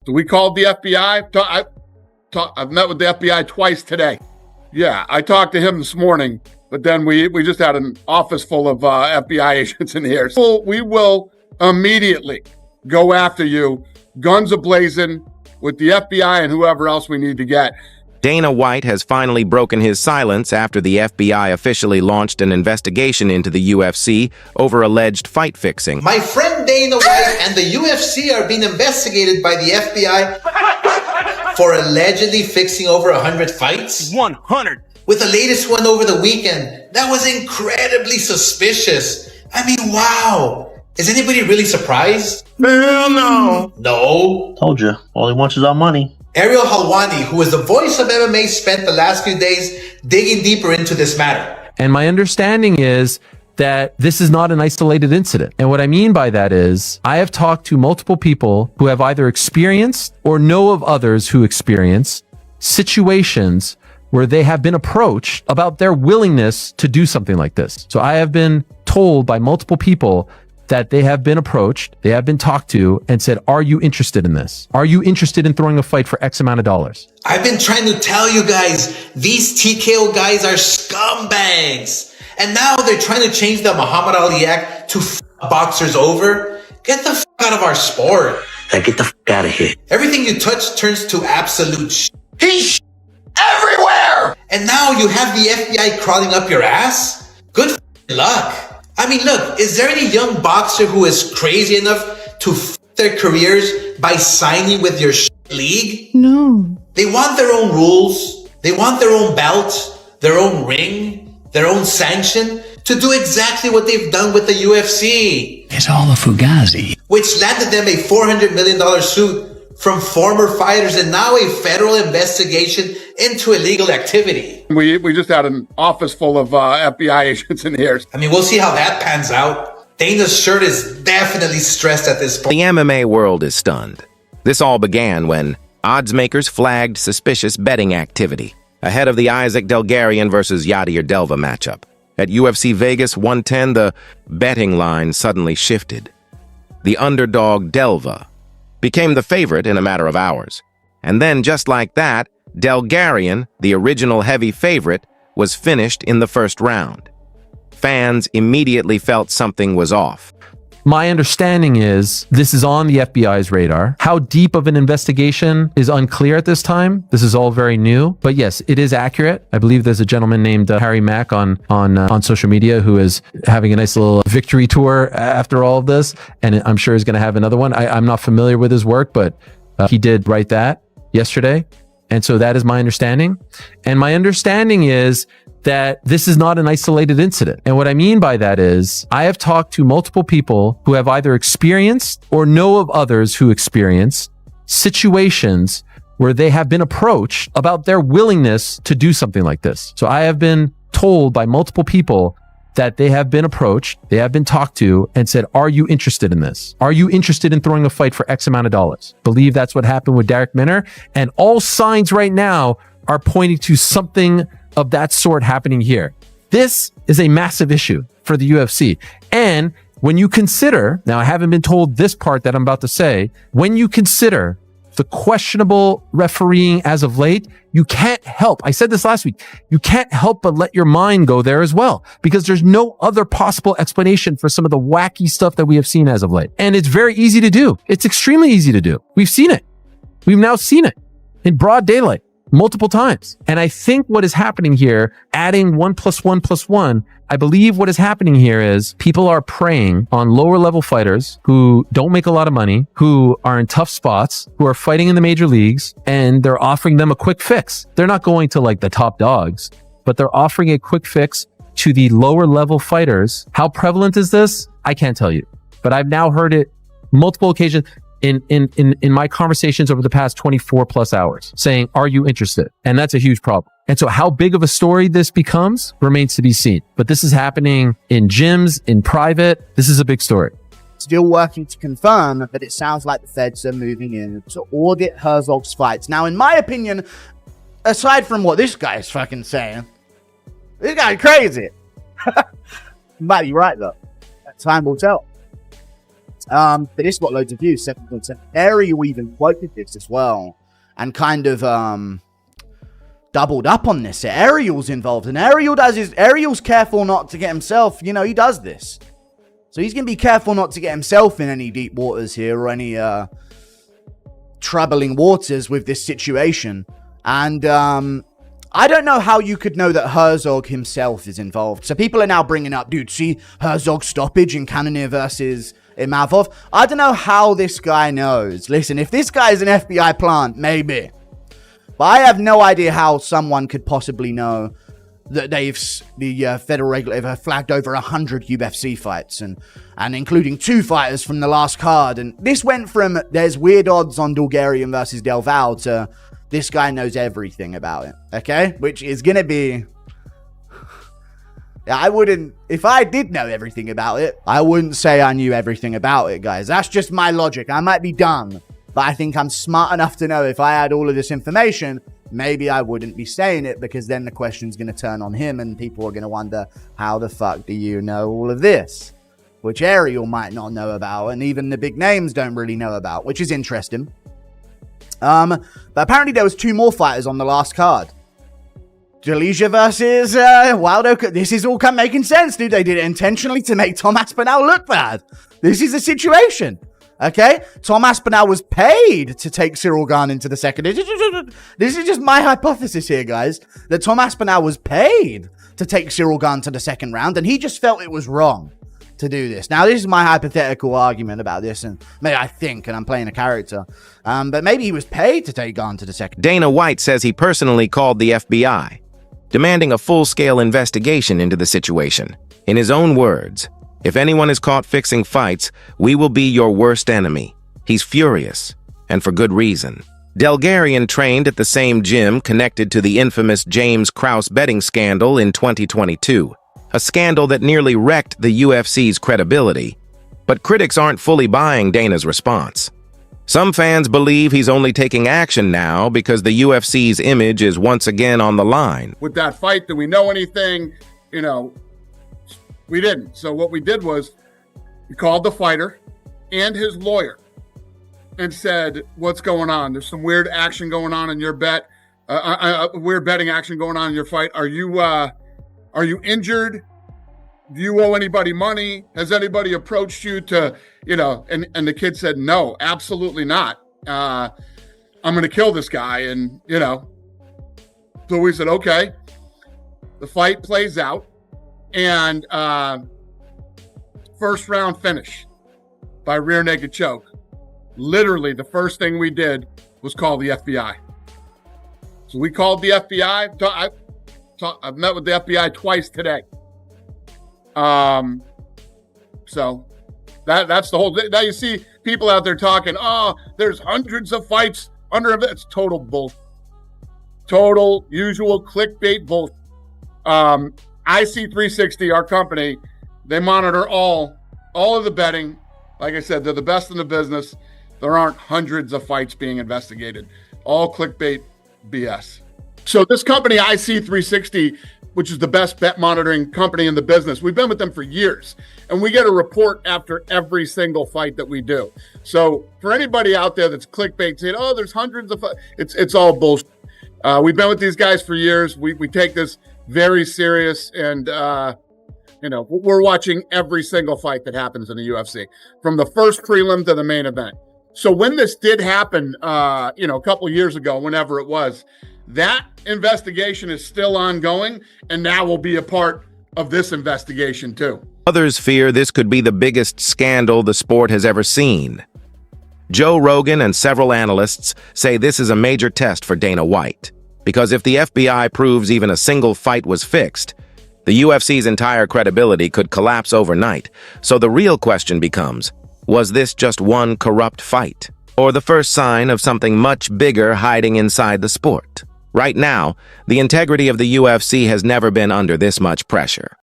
We called the FBI. I've met with the FBI twice today. Yeah, I talked to him this morning, but then we just had an office full of FBI agents in here. So we will immediately go after you, guns a-blazing, with the FBI and whoever else we need to get. Dana White has finally broken his silence after the FBI officially launched an investigation into the UFC over alleged fight fixing. My friend Dana White and the UFC are being investigated by the FBI for allegedly fixing over 100 fights. 100! With the latest one over the weekend, that was incredibly suspicious. I mean, wow. Is anybody really surprised? Hell no! No. Told you, all he wants is our money. Ariel Helwani, who is the voice of MMA, spent the last few days digging deeper into this matter. And my understanding is that this is not an isolated incident. And what I mean by that is I have talked to multiple people who have either experienced or know of others who experience situations where they have been approached about their willingness to do something like this. So I have been told by multiple people that they have been approached, they have been talked to and said, are you interested in this? Are you interested in throwing a fight for X amount of dollars? I've been trying to tell you guys, these TKO guys are scumbags. And now they're trying to change the Muhammad Ali Act to boxers over. Get the out of our sport. Hey, get the out of here. Everything you touch turns to absolute He's everywhere! And now you have the FBI crawling up your ass? Good luck. I mean, look, is there any young boxer who is crazy enough to their careers by signing with your league? No. They want their own rules. They want their own belt, their own ring, their own sanction to do exactly what they've done with the UFC. It's all a fugazi. Which landed them a $400 million suit from former fighters and now a federal investigation into illegal activity. We just had an office full of FBI agents in here. I mean, we'll see how that pans out. Dana's shirt is definitely stressed at this point. The MMA world is stunned. This all began when odds makers flagged suspicious betting activity ahead of the Isaac Delgarian versus Yadir Delva matchup. At UFC Vegas 110, the betting line suddenly shifted. The underdog Delva became the favorite in a matter of hours. And then, just like that, Delgarian, the original heavy favorite, was finished in the first round. Fans immediately felt something was off. My understanding is this is on the FBI's radar. How deep of an investigation is unclear at this time. This is all very new, but yes, it is accurate. I believe there's a gentleman named Harry Mack on social media who is having a nice little victory tour after all of this, and I'm sure he's going to have another one. I'm not familiar with his work, but he did write that yesterday, and so that is my understanding. And my understanding is that this is not an isolated incident. And what I mean by that is I have talked to multiple people who have either experienced or know of others who experience situations where they have been approached about their willingness to do something like this. So I have been told by multiple people that they have been approached, they have been talked to and said, are you interested in this? Are you interested in throwing a fight for X amount of dollars? Believe that's what happened with Darrick Minner. And all signs right now are pointing to something of that sort happening here. This is a massive issue for the UFC. And when you consider, now I haven't been told this part that I'm about to say, when you consider the questionable refereeing as of late, you can't help, I said this last week, you can't help but let your mind go there as well, because there's no other possible explanation for some of the wacky stuff that we have seen as of late. And it's very easy to do. It's extremely easy to do. We've seen it. We've now seen it in broad daylight multiple times. And I think what is happening here, adding 1 + 1 + 1, I believe what is happening here is people are preying on lower level fighters who don't make a lot of money, who are in tough spots, who are fighting in the major leagues, and they're offering them a quick fix. They're not going to like the top dogs, but they're offering a quick fix to the lower level fighters. How prevalent is this? I can't tell you, but I've now heard it multiple occasions in my conversations over the past 24+ hours saying, are you interested? And that's a huge problem. And so how big of a story this becomes remains to be seen. But this is happening in gyms, in private. This is a big story. Still working to confirm that it sounds like the feds are moving in to audit Herzog's fights. Now, in my opinion, aside from what this guy is fucking saying, this guy's crazy. Might be right, though. Time will tell. But this got loads of views, 7.7. Ariel even quoted this as well, and kind of doubled up on this. Ariel's involved, and Ariel's careful not to get himself, he does this. So he's going to be careful not to get himself in any deep waters here, or any troubling waters with this situation. And I don't know how you could know that Herzog himself is involved. So people are now bringing up, dude, see Herzog's stoppage in Cannonier versus Imavov. I don't know how this guy knows. Listen, if this guy is an FBI plant, maybe. But I have no idea how someone could possibly know that the federal regulator have flagged over 100 UFC fights, and including 2 fighters from the last card. And this went from there's weird odds on Bulgarian versus Del Val to this guy knows everything about it, okay? Which is going to be... if I did know everything about it, I wouldn't say I knew everything about it, guys. That's just my logic. I might be dumb, but I think I'm smart enough to know if I had all of this information, maybe I wouldn't be saying it, because then the question's going to turn on him and people are going to wonder, how the fuck do you know all of this? Which Ariel might not know about, and even the big names don't really know about, which is interesting. But apparently there was 2 more fighters on the last card. Delija versus Waldo. This is all making sense, dude. They did it intentionally to make Tom Aspinall look bad. This is the situation. Okay? Tom Aspinall was paid to take Cyril Gane into the second. This is just my hypothesis here, guys. That Tom Aspinall was paid to take Cyril Gane to the second round, and he just felt it was wrong to do this. Now, this is my hypothetical argument about this, and maybe I think, and I'm playing a character, but maybe he was paid to take Gane to the second. Dana White says he personally called the FBI, demanding a full-scale investigation into the situation. In his own words, "If anyone is caught fixing fights, we will be your worst enemy." He's furious, and for good reason. Delgarian trained at the same gym connected to the infamous James Krause betting scandal in 2022, a scandal that nearly wrecked the UFC's credibility. But critics aren't fully buying Dana's response. Some fans believe he's only taking action now because the UFC's image is once again on the line. With that fight, do we know anything? We didn't. So what we did was we called the fighter and his lawyer and said, what's going on? There's some weird action going on in your bet. Weird betting action going on in your fight. Are you injured? Do you owe anybody money? Has anybody approached you to, and the kid said, no, absolutely not. I'm going to kill this guy. And, so we said, okay. The fight plays out, and first round finish by rear naked choke. Literally, the first thing we did was call the FBI. So we called the FBI. I've met with the FBI twice today. So that's the whole thing. Now you see people out there talking, oh, there's hundreds of fights under it. It's total bullshit. Total usual clickbait bullshit. IC360, our company, they monitor all of the betting. Like I said, they're the best in the business. There aren't hundreds of fights being investigated. All clickbait BS. So this company, IC360, which is the best bet monitoring company in the business, we've been with them for years, and we get a report after every single fight that we do. So for anybody out there that's clickbait saying, oh, there's hundreds of fights, it's all bullshit. We've been with these guys for years. We take this very serious, and we're watching every single fight that happens in the UFC, from the first prelim to the main event. So when this did happen, a couple years ago, whenever it was, that investigation is still ongoing, and now will be a part of this investigation too. Others fear this could be the biggest scandal the sport has ever seen. Joe Rogan and several analysts say this is a major test for Dana White, because if the FBI proves even a single fight was fixed, the UFC's entire credibility could collapse overnight. So the real question becomes, was this just one corrupt fight, or the first sign of something much bigger hiding inside the sport? Right now, the integrity of the UFC has never been under this much pressure.